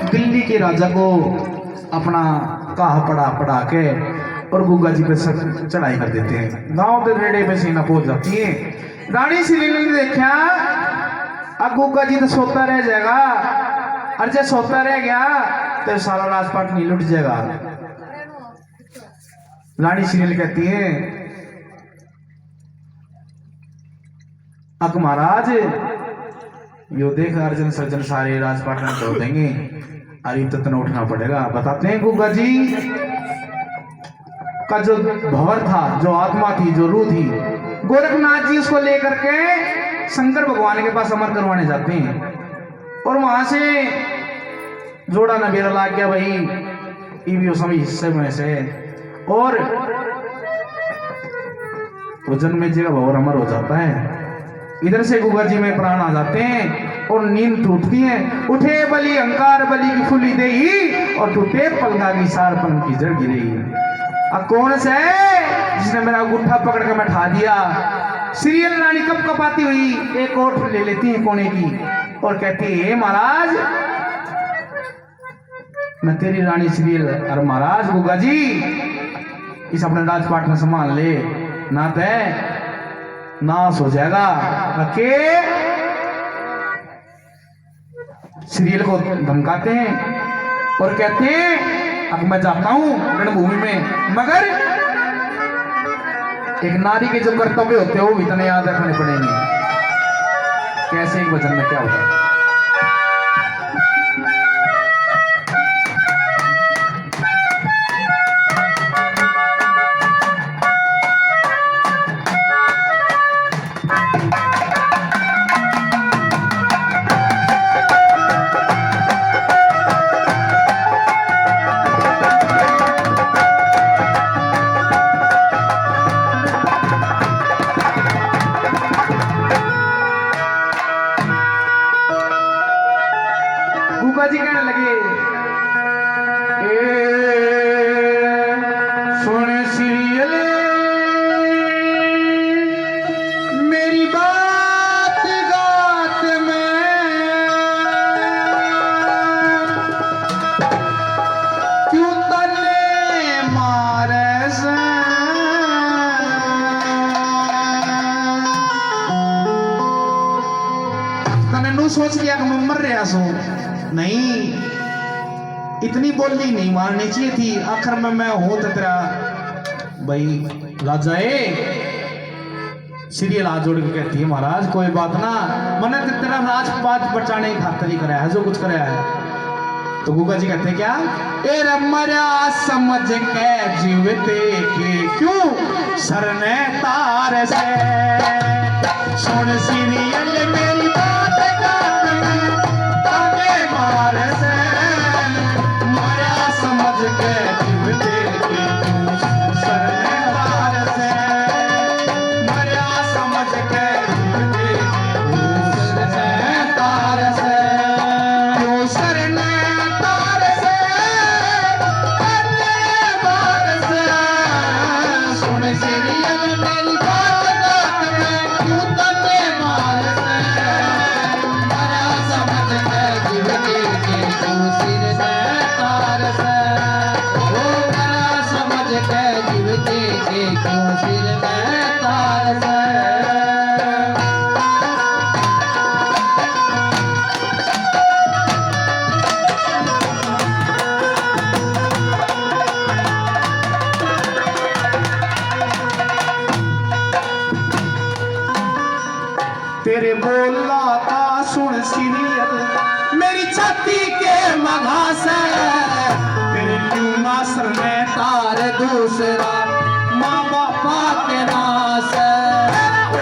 दिल्ली के राजा को अपना काह पड़ा के और गुग्गा जी पे चढ़ाई कर देते हैं। गांव के रेड़े पे सीना पहुंच जाती है। रानी श्रील ने देखा अब गुग्गा जी तो सोता रह जाएगा, और जब सोता रह गया तो सारा राजपाट नहीं लुट जाएगा। रानी श्रील कहती है अक महाराज यो देख अर्जुन सर्जन सारे राजपाट में तोड़ देंगे, अरे तो तना उठना पड़ेगा। बताते हैं गुग्गा जी का जो भंवर था, जो आत्मा थी, जो रूह थी, गोरखनाथ जी उसको लेकर के शंकर भगवान के पास अमर करवाने जाते हैं। और वहां से जोड़ा नबीरा लाग गया भाई ईवीओ समय हिस्से में से, और वो जन्मे जी का भंवर अमर हो जाता है। इधर से गुग्गा जी में प्राण आ जाते हैं और नींद टूटती है। उठे बलि अंकार बलि की फुली दे ही, और टूटे पलगा की सार पन की जड़ गिरी। अब कौन से जिसने मेरा गुट्ठा पकड़ के बैठा दिया। सीरियल रानी कब कपाती हुई एक और ले लेती है कोने की और कहती है महाराज मैं तेरी रानी सीरियल। अरे महाराज गुग्गा जी इस अपने राजपाट में संभाल ले, ना तय नाश हो जाएगा। के सीरियल को धमकाते हैं और कहते हैं अब मैं जाता हूं रणभूमि में, मगर एक नारी के जो कर्तव्य होते हैं वो भी इतने याद रखने पड़ेंगे। कैसे एक वचन में क्या होता है। गुग्गा जी कहने लगे सुन सीरियल मेरी बात गात में क्यों तने मारे से तने नू सोच लिया कि मैं मर रहा सो नहीं, इतनी बोली नहीं मारनी चाहिए थी। आखिर में मैं हूं तो तेरा भाई राजा सीरियल हाथ जोड़ के कहती है महाराज कोई बात ना, मैंने तो तेरा राजपाट बचाने की खातिर ही कराया है जो कुछ कराया है। तो गुग्गा जी कहते हैं क्या ए रमरा समझ के जीवते के क्यों सरने तार से सुन सीरियल मेरी बात का तेरे बोला का सुन सीरियल मेरी छाती के मघा से तेरे लूना सर में तार दूसरा माँ बापा के नास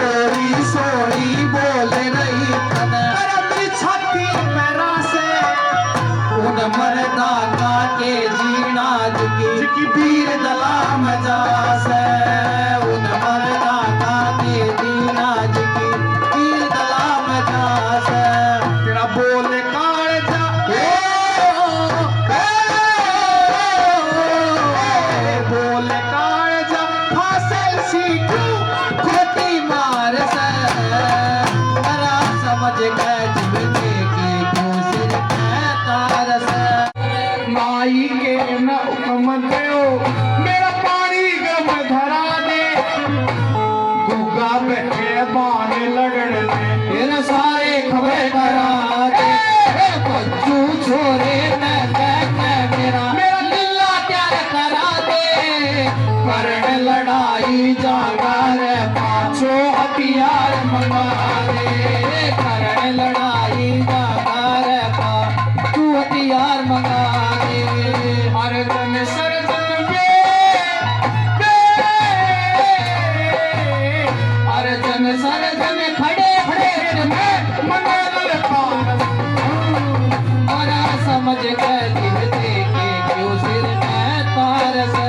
ओरी सोरी बोल रही मेरी छाती मेरा से उन मरदा का के जीना जिकी वीर दला मजा से उन मरदा का के जीना जिकी तेरा बोल काल जा बोल काल जा फासल सीखू खोटी मार से मेरा समझ गए जिंदगी की दूसरी तार से नाई के न हुक्म दो मेरा पानी गम धरा दे गुगा बैठे बाने लगन दे मेरा सारे खबर करा दे बच्चू छोरे न मेरा लीला प्यार करा दे करण लड़ाई जागा रे पाछो हथियार मंगा दे करण लड़ाई जागा रे पाछो हथियार मंगा दे अर्जन सरजन अर्जन सरजन खड़े खड़े में मंगल पार बड़ा समझ के दिल दे के क्यों सिर में तार से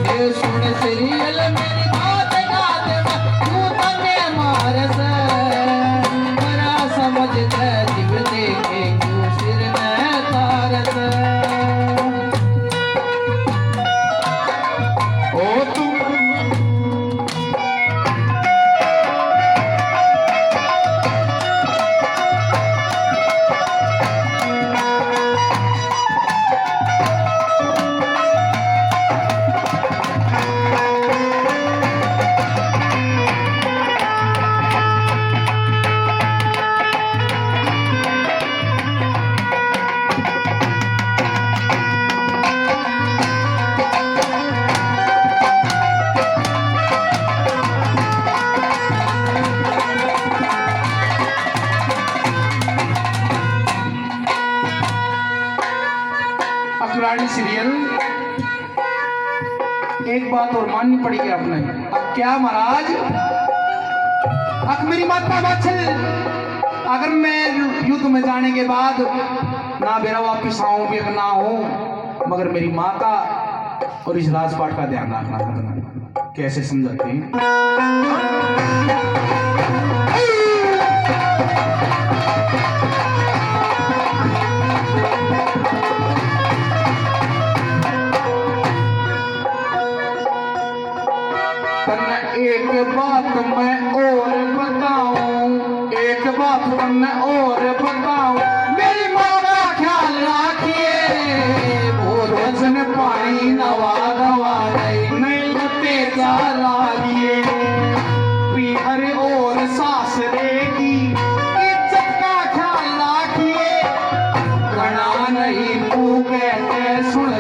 ये सुन सीरियल मेरी बात गाते तू तने मार से बड़ा समझ के दिल दे के क्यों सिर में तार से ओ तू अखरानी सीरियल एक बात और माननी पड़ेगी आपने। अब क्या महाराज अब मेरी बात का बाछल अगर मैं युद्ध में जाने के बाद ना मेरा वापिस आऊं भी ना हो मगर मेरी माता और इस राजपाट का ध्यान रखना कैसे समझाते हैं। एक बात मैं और बताऊं एक बात मैं और बताऊं मेरी माँ का ख्याल रखिए वो रोजन पानी नवा दवा नहीं लुटे क्या लागिए पीहर और सासरे की इज्जत का ख्याल रखिए घना नहीं तू कहते सुन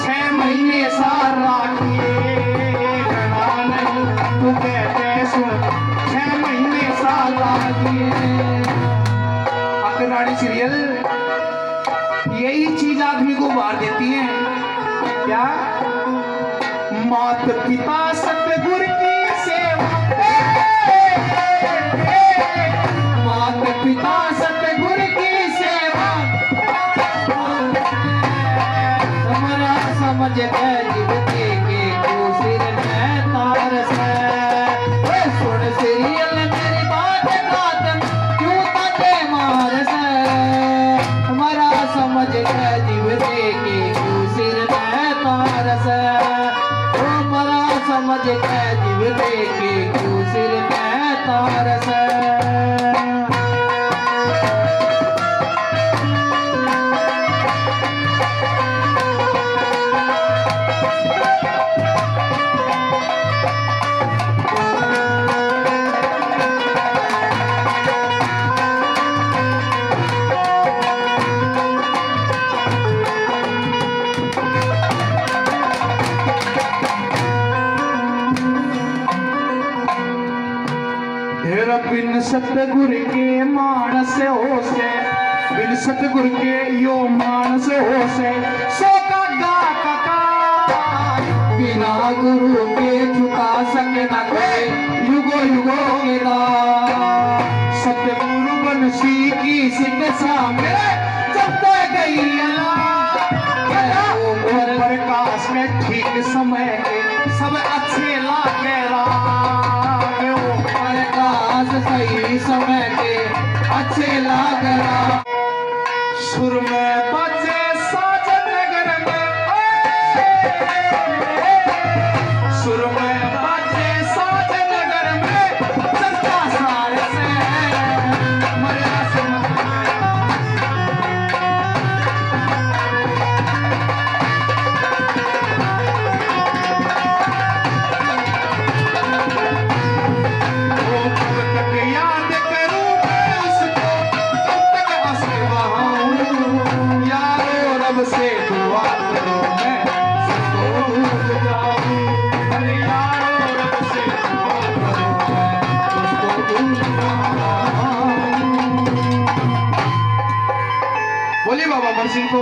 6 महीने सार रखिए तू कहते सुन 6 महीने साल अखरानी सीरियल यही चीज आदमी को मार देती है क्या मात पिता सतगुरु की सेवा मात पिता सतगुरु की सेवा हमारा समझ के जीवते के को सिर में तार से सुन सीरियल मेरी बात गातन क्यों तने मार से हमारा समझ के जीवते के को सिर में तार से हमारा समझ के जीवते के को सिर में तार से बिन सतगुरु के मानस हो से बिन सतगुरु के यो मानस हो से सो का गा का बिना गुरु के झुका सके न कोई युगो युगो के सतगुरु बंसी की शिक्षा मेरे जब तक गई प्रकाश में ठीक समय के सब अच्छे लागे प्रकाश सही समय के अच्छे लाग रहा सुर में बचे साजन रब से दुआ करो मैं सबको भूल जाऊं। अरे यारो रब से दुआ करो मैं उसको भूल जाऊं। बोलिए बाबा अमर सिंह को